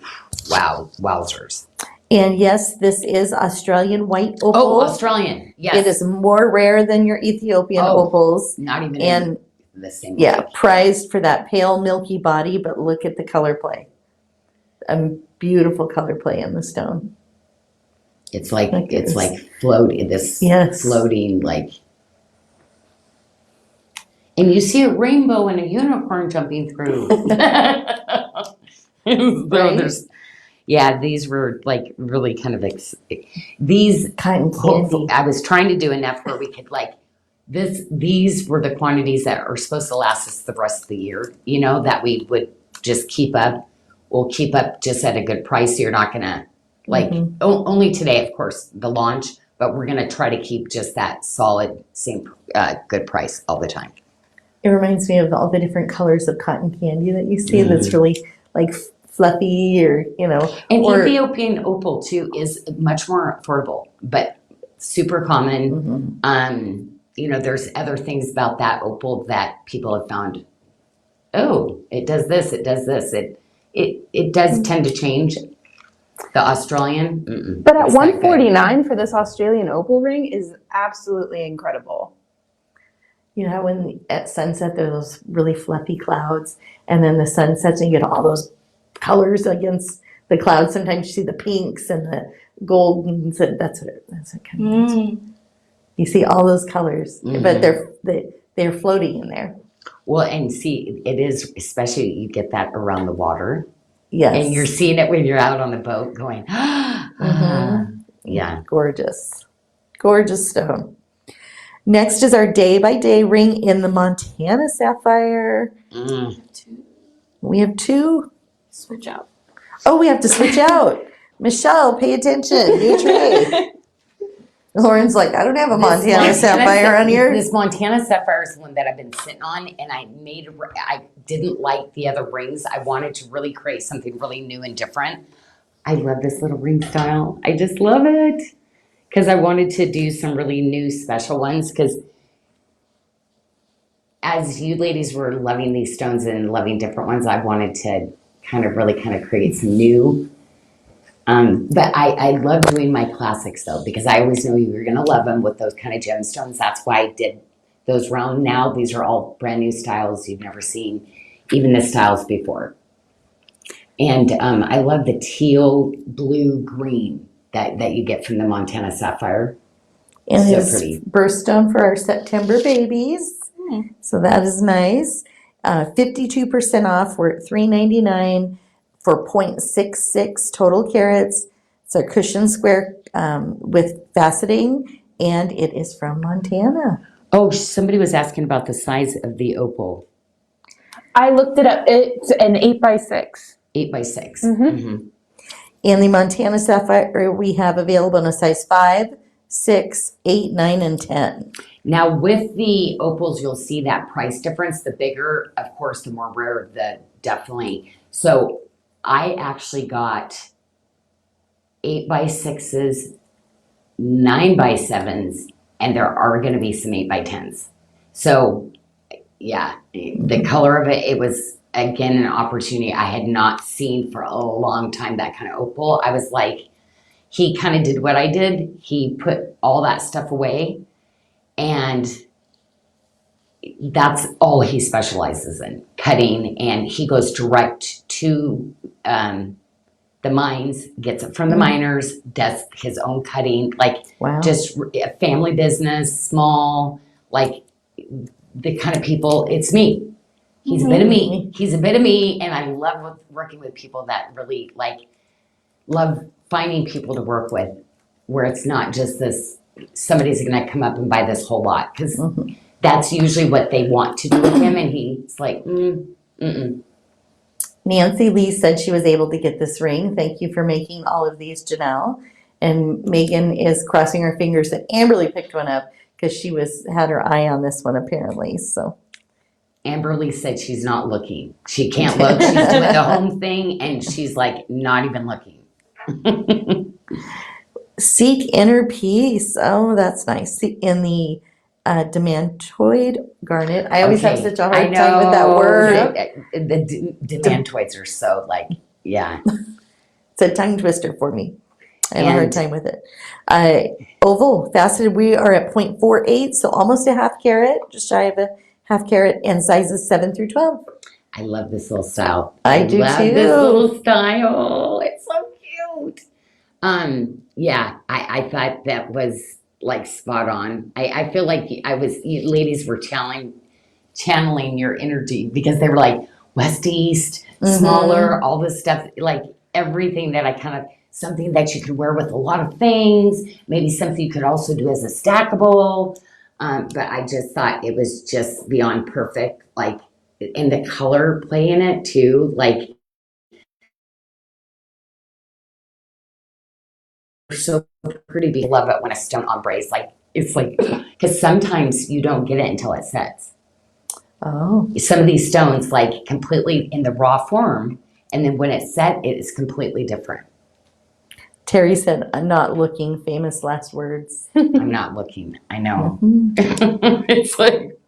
wowzers. And yes, this is Australian white opal. Oh, Australian, yes. It is more rare than your Ethiopian opals. Not even in the same. Yeah, prized for that pale milky body, but look at the color play. A beautiful color play in the stone. It's like floating, floating like. And you see a rainbow and a unicorn jumping through. Right? Yeah, these were like really kind of these. Cotton candy. I was trying to do enough where we could like these were the quantities that are supposed to last us the rest of the year, you know, that we would just keep up. We'll keep up just at a good price. So you're not gonna like only today, of course, the launch, but we're gonna try to keep just that solid same good price all the time. It reminds me of all the different colors of cotton candy that you see that's really like fluffy or, you know. And or, Ethiopian opal too is much more affordable, but super common. You know, there's other things about that opal that people have found. Oh, it does this. It does this. It does tend to change. The Australian, But at it's that good. $149 for this Australian opal ring is absolutely incredible. You know, when at sunset there's those really fluffy clouds, and then the sun sets and you get all those colors against the clouds. Sometimes you see the pinks and the goldens, and that's what it kind of means. You see all those colors, but they're floating in there. Well, and see, it is, especially you get that around the water. Yes. And you're seeing it when you're out on the boat going, yeah. Gorgeous. Gorgeous stone. Next is our day-by-day ring in the Montana sapphire. We have two. Switch out. Oh, we have to switch out. Michelle, pay attention. New tray. Lauren's like, I don't have a Montana sapphire on here. This Montana sapphire is the one that I've been sitting on, and I didn't like the other rings. I wanted to really create something really new and different. I love this little ring style. I just love it because I wanted to do some really new special ones because as you ladies were loving these stones and loving different ones, I wanted to kind of create some new. But I love doing my classics though, because I always knew you were going to love them with those kind of gemstones. That's why I did those round. Now these are all brand new styles you've never seen, even the styles before. And I love the teal, blue, green that you get from the Montana sapphire. And So it's pretty. birthstone for our September babies. So that is nice. 52% off. We're at $3.99 for 0.66 total carats. It's a cushion square with faceting, and it is from Montana. Oh, somebody was asking about the size of the opal. I looked it up. It's an 8x6. 8x6. And the Montana sapphire we have available in a size 5, 6, 8, 9, and 10. Now with the opals, you'll see that price difference. The bigger, of course, the more rare, the definitely. So I actually got 8x6s, 9x7s, and there are going to be some 8x10s. So yeah, the color of it, it was again an opportunity I had not seen for a long time, that kind of opal. I was like, he kind of did what I did. He put all that stuff away, and that's all he specializes in, cutting, and he goes direct to the mines, gets it from the miners, does his own cutting, like Wow. just a family business, small, like the kind of people, it's me. He's a bit of me. He's a bit of me, and I love working with people that really love finding people to work with, where it's not just this, somebody's going to come up and buy this whole lot, because that's usually what they want to do with him, and he's like, Nancy Lee said she was able to get this ring. Thank you for making all of these, Janyl. And Megan is crossing her fingers that Amberly picked one up because she had her eye on this one apparently. So Amberly said she's not looking. She can't look. She's doing the home thing, and she's like not even looking. Seek inner peace. Oh, that's nice. In the demantoid garnet. I always have such a hard time with that word. The demantoids are so yeah. It's a tongue twister for me. I have a hard time with it. Oval faceted, we are at 0.48, so almost a half carat, just shy of a half carat, and sizes 7 through 12. I love this little style. I do love too. This little style. It's so cute. Yeah, I thought that was spot on. I feel like you ladies were channeling your energy, because they were like west east, smaller, all this stuff. everything that I kind of, something that you could wear with a lot of things, maybe something you could also do as a stackable. But I just thought it was just beyond perfect. Like, and the color play in it too. Like, so pretty. Love it when a stone ombres. Like, it's like, because sometimes you don't get it until it sets. Oh, Some of these stones, like completely in the raw form, and then when it's set, it is completely different. Terry said, I'm not looking, famous last words. I'm not looking. I know. Mhm. It's like,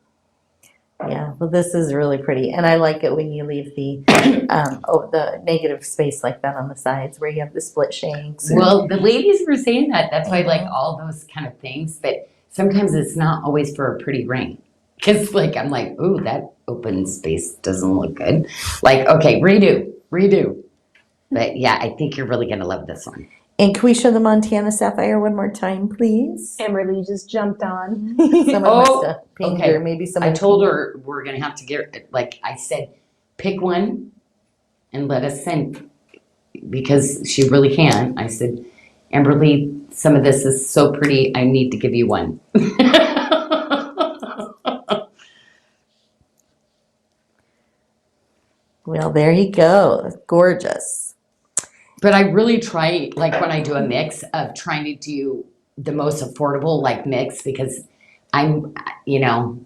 Yeah, well, this is really pretty. And I like it when you leave the the negative space like that on the sides where you have the split shanks. well, the ladies were saying that. That's why I like all those kind of things. But sometimes it's not always for a pretty ring. Because, like, I'm like, ooh, that open space doesn't look good. Like, okay, redo. But yeah, I think you're really going to love this one. And can we show the Montana Sapphire one more time, please? Amberly just jumped on. Someone must have pinged okay. her. Maybe someone I told pinged her we're going to have to get, like, I said, pick one and let us send, because she really can. I said, Amberly, some of this is so pretty, I need to give you one. Well, there you go. Gorgeous. But I really try, like when I do a mix, of trying to do the most affordable like mix, because I'm, you know,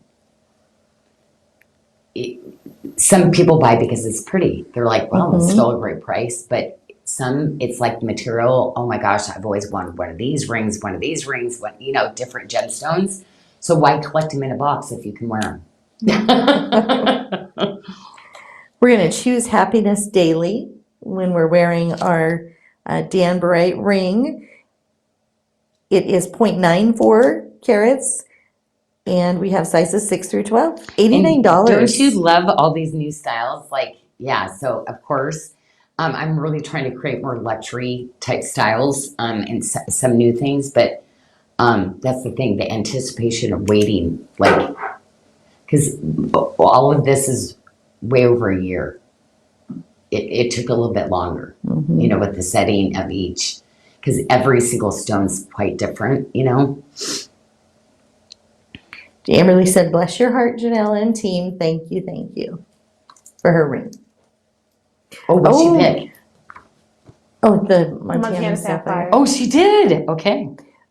some people buy because it's pretty. They're like, well, it's still a great price. But some, it's like the material. Oh my gosh, I've always wanted one of these rings, you know, different gemstones. So why collect them in a box if you can wear them? We're going to choose happiness daily when we're wearing our Dan Bright ring. It is 0.94 carats, and we have sizes 6 through 12. $89. Don't you love all these new styles? Like, yeah, so of course, I'm really trying to create more luxury type styles and some new things, but that's the thing, the anticipation of waiting, like, because all of this is way over a year. It took a little bit longer, you know, with the setting of each, because every single stone's quite different, you know. Amberly said, bless your heart, Janyl and team. Thank you for her ring. Oh, what'd she pick? Oh, the Montana Montana Sapphire. Sapphire. Oh, she did. Okay.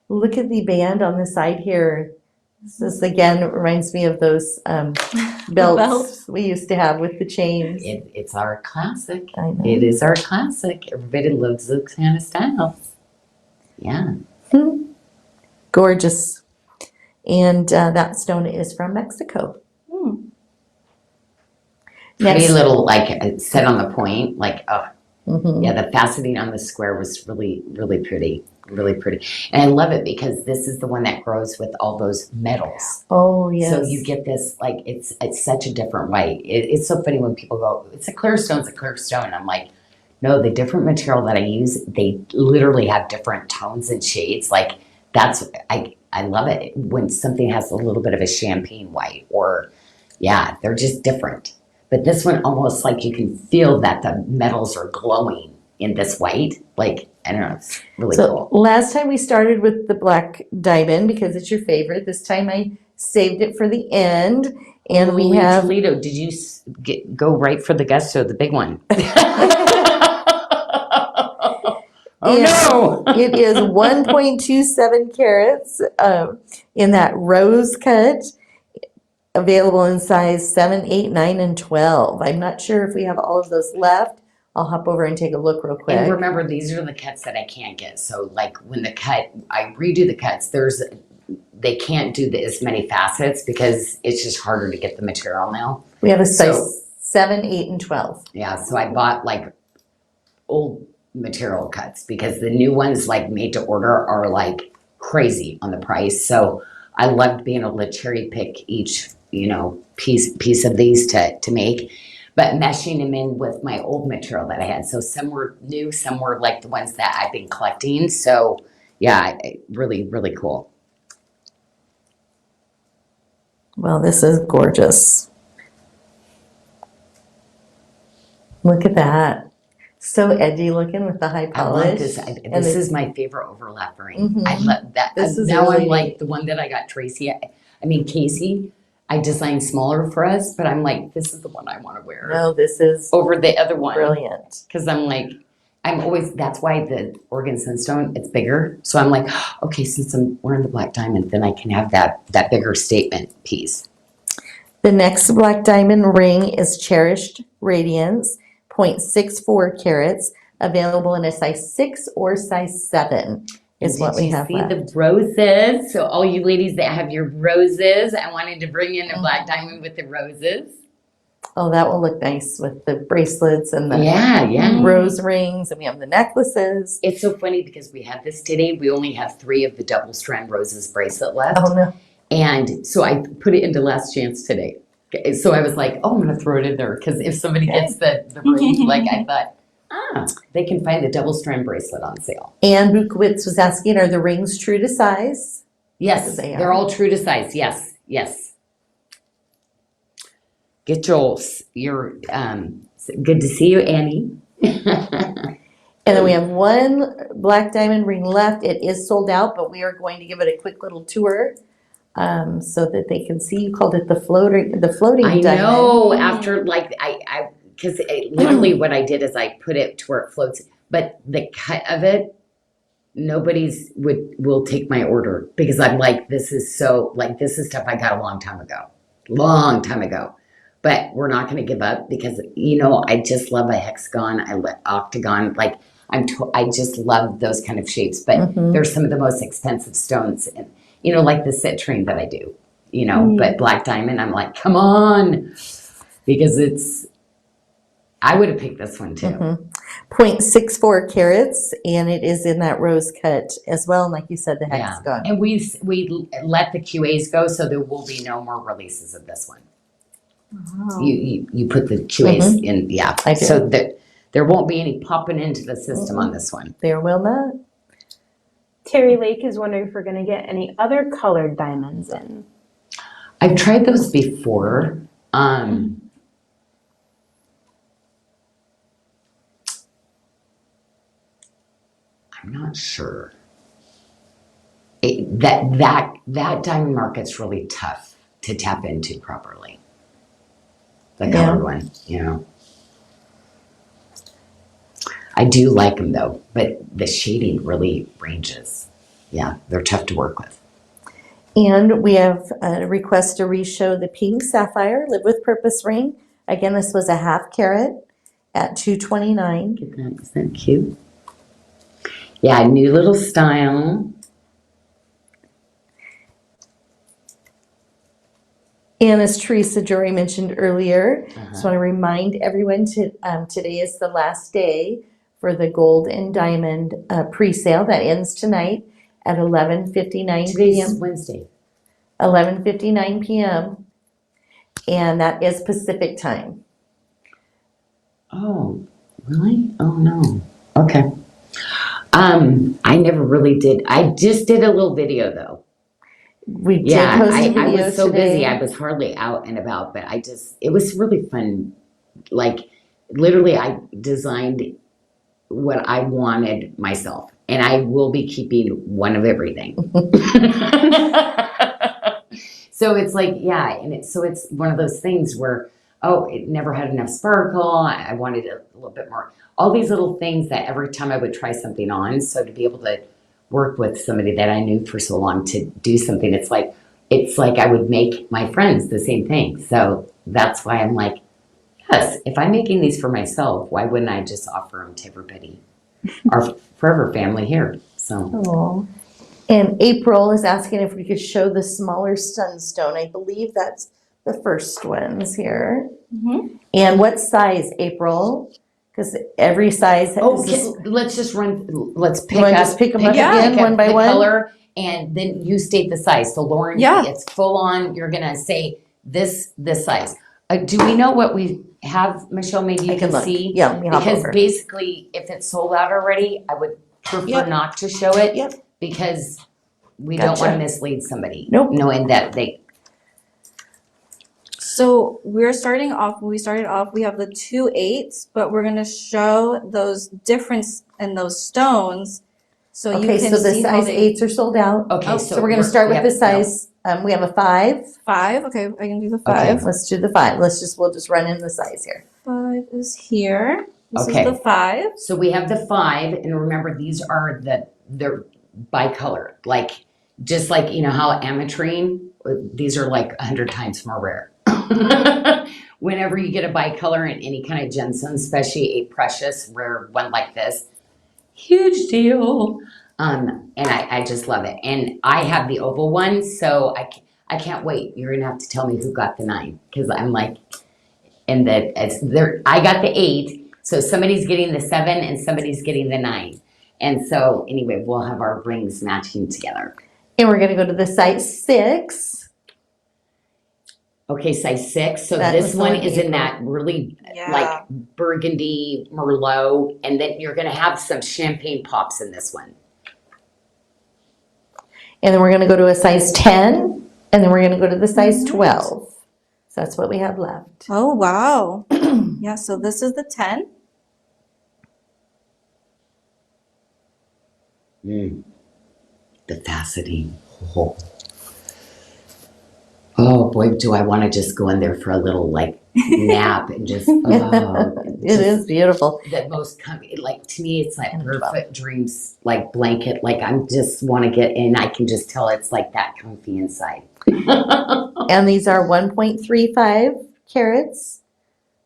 Look at the band on the side here. This again reminds me of those belts we used to have with the chains. It's our classic. I know. It is our classic. Everybody loves those kind of styles. Yeah. Gorgeous. And that stone is from Mexico. Pretty Next. little, like, set on the point. Like, oh, Mhm. yeah, the faceting on the square was really, really pretty. Really pretty. And I love it because this is the one that grows with all those metals. Oh, yes. So you get this, like, it's such a different white. It's so funny when people go, it's a clear stone, it's a clear stone. I'm like, no, the different material that I use, they literally have different tones and shades. Like, that's, I love it when something has a little bit of a champagne white, or, yeah, they're just different. But this one, almost like you can feel that the metals are glowing in this white. Like, I don't know, it's really cool. Last time we started with the black diamond because it's your favorite. This time I saved it for the end. And we have... Toledo, did you go right for the gusto, the big one? Oh no! It is 1.27 carats in that rose cut, available in size 7, 8, 9, and 12. I'm not sure if we have all of those left. I'll hop over and take a look real quick. And remember, these are the cuts that I can't get. So, like, when I redo the cuts, they can't do as many facets because it's just harder to get the material now. We have a size 7, 8, and 12. Yeah, so I bought, like, old material cuts because the new ones, like, made to order are, like, crazy on the price. So I loved being able to cherry pick each, you know, piece of these to make. But meshing them in with my old material that I had. So some were new, some were like the ones that I've been collecting. So yeah, really, really cool. Well, this is gorgeous. Look at that. So edgy looking with the high I love polish. this. And This the- is my favorite overlap ring. Mhm. I love that. This is now really I'm like neat. the one that I got Tracy. I mean Casey. I designed smaller for us, but I'm like, this is the one I want to wear No, this is over the other one. brilliant. Because I'm like, I'm always. That's why the Oregon Sunstone it's bigger. So I'm like, okay, since I'm wearing the black diamond, then I can have that bigger statement piece. The next black diamond ring is Cherished Radiance, 0.64 carats, available in a size 6 or size 7 is And what did we you have see left. the roses? So all you ladies that have your roses, I wanted to bring in a Mm-hmm. black diamond with the roses. Oh, that will look nice with the bracelets and the Yeah. rose rings, and we have the necklaces. It's so funny because we had this today. We only have 3 of the double strand roses bracelet left. Oh, no. And so I put it into last chance today. Okay, so I was like, oh, I'm going to throw it in there because if somebody gets the ring, like I thought, they can find the double strand bracelet on sale. And Bukowitz was asking, are the rings true to size? Yes, They they're are. all true to size. Yes, yes. Get your good to see you, Annie. And then we have one black diamond ring left. It is sold out, but we are going to give it a quick little tour so that they can see. You called it the floating I diamond. know. After like because literally what I did is I put it to where it floats, but the cut of it, will take my order because I'm like, this is stuff I got a long time ago. But we're not going to give up because I just love a hexagon. I love octagon. Like I just love those kind of shapes. But Mhm. they're some of the most expensive stones, and like the citrine that I do. But black diamond, I'm like, come on, because I would have picked this one too. Mhm. 0.64 carats, and it is in that rose cut as well. And like you said, the hexagon. And we let the QAs go, so there will be no more releases of this one. Wow. You put the QAs in, yeah. I do. So that there won't be any popping into the system on this one. There will not. Terry Lake is wondering if we're going to get any other colored diamonds in. I've tried those before. I'm not sure. That diamond market's really tough to tap into properly. The colored one, I do like them though, but the shading really ranges. Yeah, they're tough to work with. And we have a request to re-show the pink sapphire live with purpose ring. Again, this was a half carat at $229. Look at that, is that cute? Yeah, new little style. And as Teresa Jory mentioned earlier, just want to remind everyone today is the last day for the gold and diamond pre-sale that ends tonight at 11:59 Today's p.m. Wednesday. 11:59 p.m. And that is Pacific time. Oh, really? Oh no. Okay. I never really did. I just did a little video though. We did Yeah, post a I video was so today. busy. I was hardly out and about, but it was really fun. Like literally I designed what I wanted myself, and I will be keeping one of everything. So it's like, yeah, and it's one of those things where, it never had enough sparkle. I wanted a little bit more. All these little things that every time I would try something on, so to be able to work with somebody that I knew for so long to do something, it's like I would make my friends the same thing. So that's why I'm like, yes, if I'm making these for myself, why wouldn't I just offer them to everybody, our forever family here? So. Oh. And April is asking if we could show the smaller sunstone. I believe that's the first ones here. Mm-hmm. And what size, April? Because every size has Let's just run. Let's pick You wanna up. just pick 'em up again, one by the one? color, and then you state the size. So Lauren, Yeah. it's full on. You're gonna say this size. Do we know what we have, Michelle? Maybe you I can can look. see. Yeah, let me hop Because over. basically, if it's sold out already, I would prefer Yep. not to show it. Yep. Because we don't Gotcha. want to mislead somebody. Nope. Knowing that they. So we're starting off, when we started off, we have the 2 8s, but we're gonna show those difference in those stones. So you Okay, can so the see how size they, 8s are sold out. Okay, So we're gonna start with the size, we have a 5. 5, okay, I can do the Okay. 5. Let's do the 5. We'll just run in the size here. 5 is here. This Okay. is the 5. So we have the 5, and remember these are they're bicolor, like just like you know how ametrine, these are like 100 times more rare. Whenever you get a bicolor in any kind of gemstone, especially a precious rare one like this, huge deal. And I just love it. And I have the oval one, so I can't wait. You're gonna have to tell me who got the 9 because I'm like, and that it's there. I got the 8, so somebody's getting the 7 and somebody's getting the 9. And so anyway, we'll have our rings matching together. And we're gonna go to the size 6. Okay, size 6. So That this was the one one is in April. that really Yeah. like burgundy merlot, and then you're gonna have some champagne pops in this one. And then we're gonna go to a size 10, and then we're gonna go to the size Alright. 12. So that's what we have left. Oh, wow. Yeah, so this is the 10. The fascinating. Oh boy, do I want to just go in there for a little like nap and just. It is beautiful. The most like to me, it's like And perfect dreams like blanket. Like I'm just want to get in. I can just tell it's like that comfy inside. And these are 1.35 carats,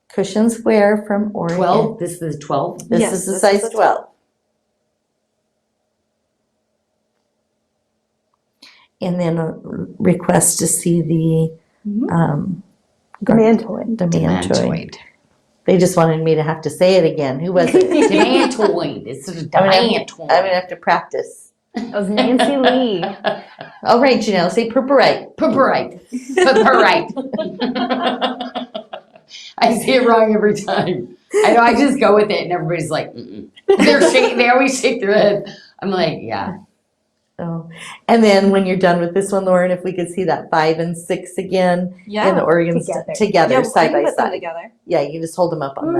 cushion square from Oregon. 12. This is 12. This Yes, is the this is size the 12. And then a request to see the Demantoid. demantoid. They just wanted me to have to say it again. Who was it? Demantoid. It's a I'm gonna demantoid. have to practice. That was Nancy Lee. All right, Janyl, say purpurite. Purpurite. Purpurite. I say it wrong every time. I know. I just go with it, and everybody's like, mm-mm. They always shake their head. I'm like, yeah. Oh. And then when you're done with this one, Lauren, if we could see that 5 and 6 again Yeah. in the Oregon together, Yeah, side I can by put them side. together. Yeah, you just hold them up on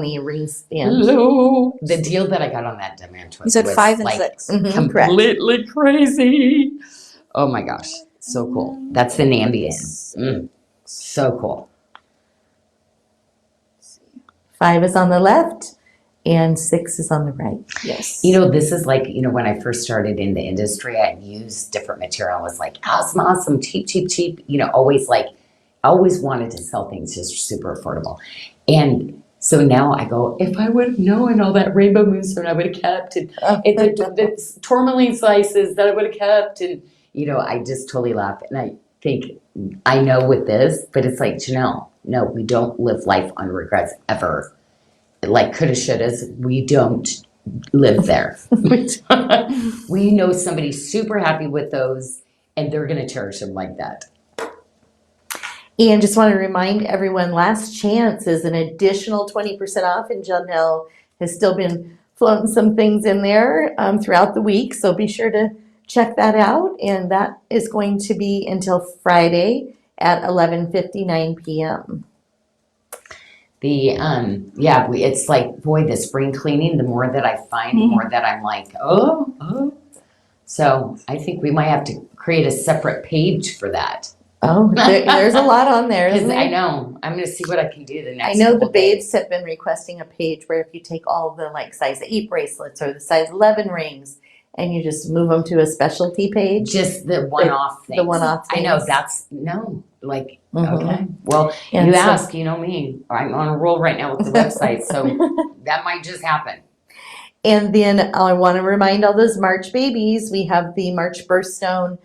the ring stand. Hello. The deal that I got on that demantoid You said was 5 and like 6. Mhm, correct. completely crazy. Oh my gosh, so cool. That's the Nambian. So cool. 5 is on the left and 6 is on the right. Yes. You know, this is like, you know, when I first started in the industry, I'd use different material. I was like, awesome, cheap, cheap, cheap. You know, always wanted to sell things just super affordable. And so now I go, if I would have known all that rainbow moonstone I would have kept, and the tourmaline slices that I would have kept, and you know, I just totally laugh. And I think I know with this, but it's like, Janyl, no, we don't live life on regrets ever. Like coulda, shouldas, we don't live there. We know somebody's super happy with those, and they're gonna cherish them like that. And just want to remind everyone, last chance is an additional 20% off, and Janyl has still been floating some things in there throughout the week, so be sure to check that out. And that is going to be until Friday at 11:59 p.m. It's like, boy, the spring cleaning, the more that I find, the more that I'm like, oh. So I think we might have to create a separate page for that. Oh, there's a lot on there, isn't Because I there? know, I'm gonna see what I can do the I next know the couple days. babes have been requesting a page where if you take all the like size 8 bracelets or the size 11 rings and you just move them to a specialty page. Just the one-off things. The one-off I know, things. like, Mhm. okay. Well, And you so- ask, you know me. I'm on a roll right now with the website, so that might just happen. And then I want to remind all those March babies, we have the March birthstone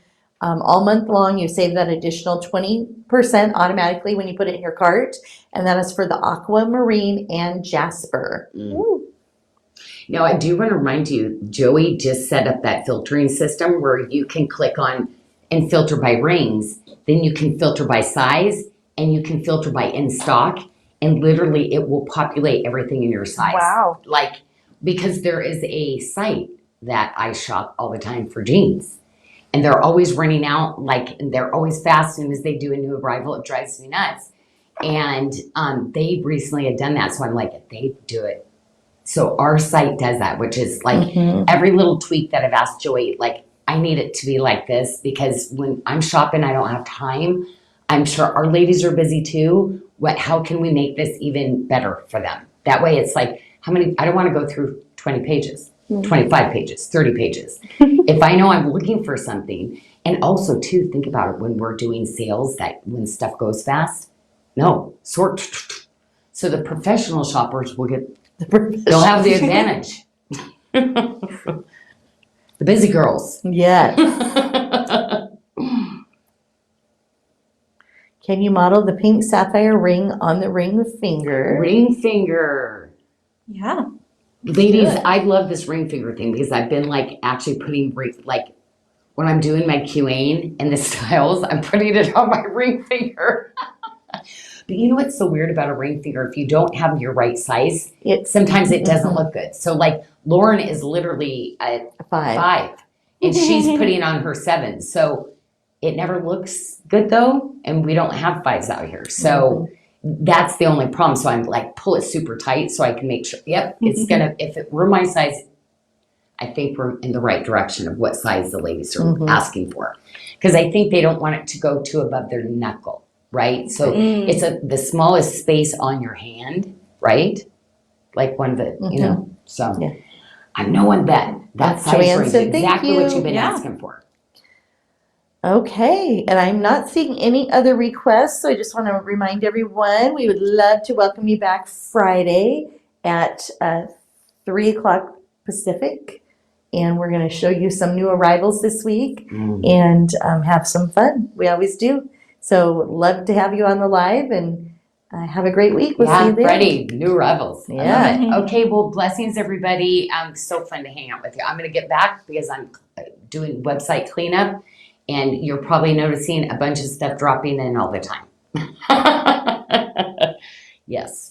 all month long. You save that additional 20% automatically when you put it in your cart. And that is for the aquamarine and jasper. Now, I do want to remind you, Joey just set up that filtering system where you can click on and filter by rings. Then you can filter by size and you can filter by in stock. And literally it will populate everything in your size. Wow. Like, because there is a site that I shop all the time for jeans. and they're always running out, like, and they're always fast. As soon as they do a new arrival, it drives me nuts. And they recently had done that, so I'm like, if they do it. So our site does that, which is like every little tweak that I've asked Joy, like, I need it to be like this, because when I'm shopping, I don't have time. I'm sure our ladies are busy too. How can we make this even better for them? That way it's like, I don't want to go through 20 pages, 25 pages, 30 pages. If I know I'm looking for something, and also too, think about it when we're doing sales, that when stuff goes fast, no, sort. So the professional shoppers will they'll have the advantage. The busy girls. Yes. Can you model the pink sapphire ring on the ring finger? Ring finger. Yeah. Ladies, I love this ring finger thing, because I've been like actually putting like when I'm doing my QAing and the styles, I'm putting it on my ring finger. But you know what's so weird about a ring finger? If you don't have your right size, sometimes it doesn't look good. So like Lauren is literally a 5, and she's putting on her 7. So it never looks good though, and we don't have 5s out here. So that's the only problem. So I'm like, pull it super tight so I can make sure, it's gonna, if it were my size, I think we're in the right direction of what size the ladies are asking for. Because I think they don't want it to go too above their knuckle, right? So it's the smallest space on your hand, right? Like one of the, you know, so I'm knowing that size Joanne range is said, "Thank exactly what you." you've been asking for. Okay, and I'm not seeing any other requests, so I just want to remind everyone, we would love to welcome you back Friday at 3 o'clock Pacific, and we're going to show you some new arrivals this week and have some fun. We always do. So love to have you on the live, and have a great week. We'll see you there. Freddie, new arrivals. Yeah. I love it. Okay, well, blessings, everybody. So fun to hang out with you. I'm going to get back because I'm doing website cleanup, and you're probably noticing a bunch of stuff dropping in all the time. Yes.